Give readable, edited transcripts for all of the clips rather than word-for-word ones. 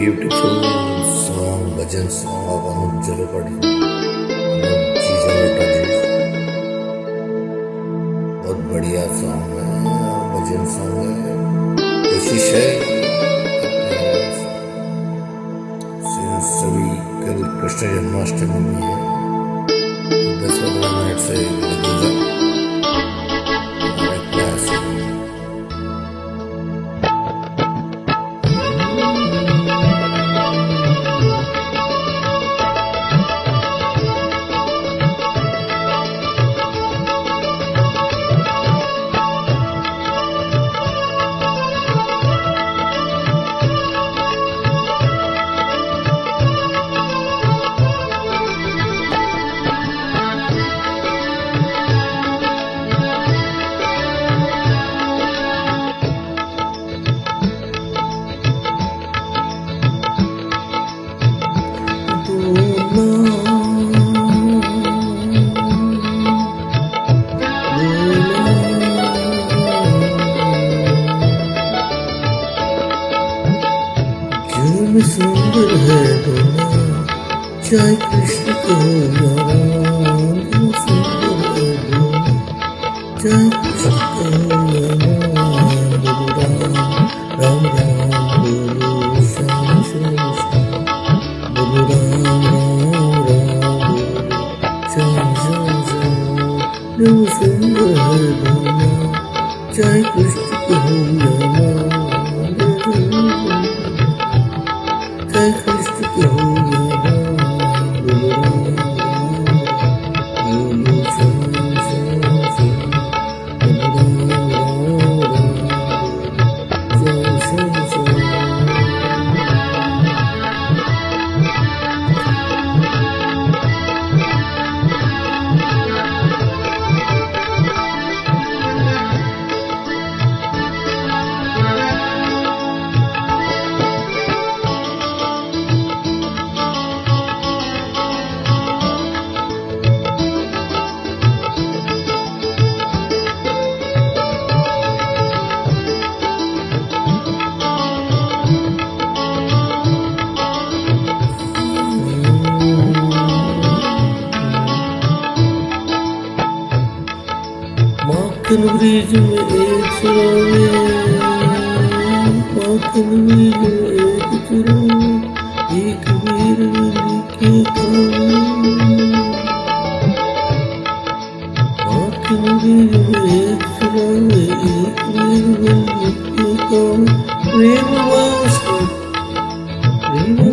Beautiful song bhajan song of Anuj Jalota ji, बहुत बढ़िया song है, भजन सॉन्ग है। कोशिश है सभी, कल कृष्ण जन्माष्टमी भी है, 10-15 मिनट से लगेगा हमारे क्लास। सुंदर है दोनों, चाहे कृष्ण को या राम। सुंदर है दोनों, चाहे कृष्ण को या राम। राम राम बोलो, श्याम श्याम श्याम बोलो, राम राम बोलो, श्याम श्याम श्याम। सुंदर है दोनों, चाहे कृष्ण को या राम। चाहे कृष्ण को या राम, बोलो राम बोलो, श्याम श्याम श्याम बोलो, राम श्याम श्याम श्याम। माखन ब्रिज में एक सुरावे, माखन ब्रिज में एक चुरावे, एक वीर बलि के खावे। माखन ब्रिज में एक सुरावे, एक वीर बलि के खावे। प्रेम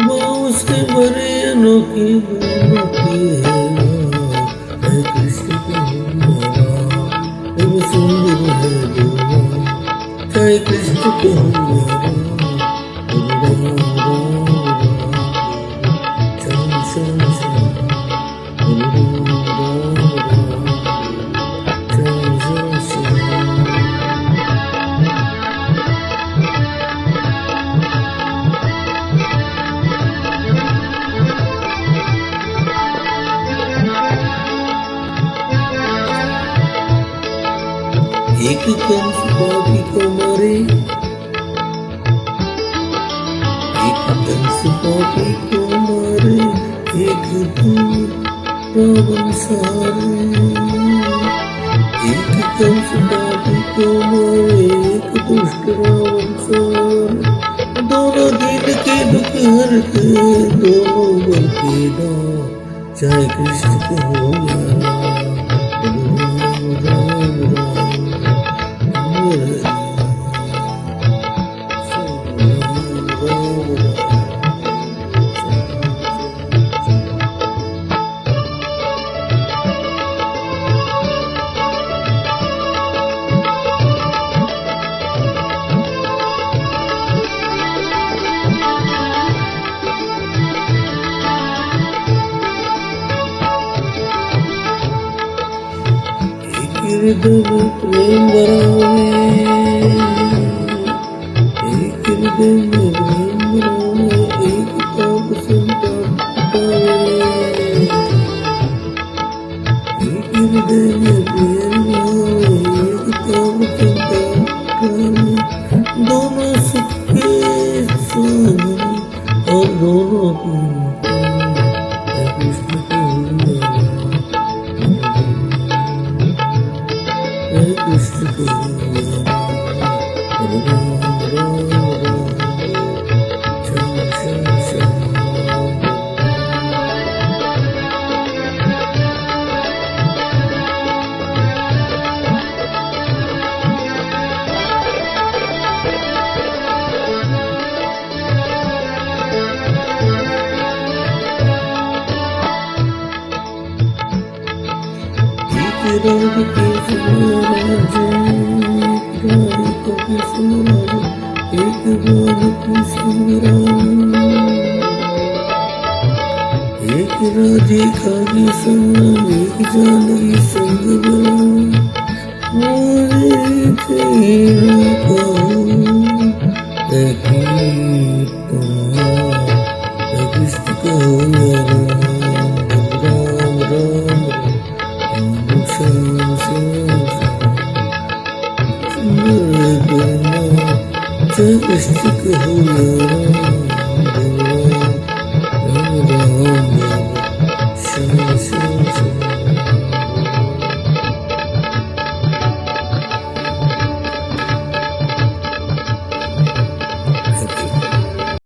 भाव से भरे अनोखी दोनों की है है कृष्ण की सुंदर है दोनों, चाहे कृष्ण को या राम। श्याम श्याम श्याम बोलो, राम श्याम श्याम श्याम। एक कंस पापी को मारे, एक कंस पापी को मारे, एक दूत रावण सारे। एक कंस पापी को मारे, एक दुष्ट रावण सारे। दोनों दिल के दुख हरते, दोनों बल के दाव, चाहे कृष्ण को या राम। राम राम हृदय प्रेम बरावे, एक हृदय में प्रेम बरावे, एक ताप संताप पावे। एक हृदय में प्रेम बरावे, एक ताप संताप पावे। दोनों सुख के सावन दोनों पीता कृष्ण कन्हैया कृष्ण कन्हैया राम राम राम श्याम श्याम श्याम राग के स्वराज एक राग के स्वराज एक राधे खागे समान एक जानवी संग तेरा कृष्ण कहो राम राम कृष्ण कहो राम राम श्याम श्याम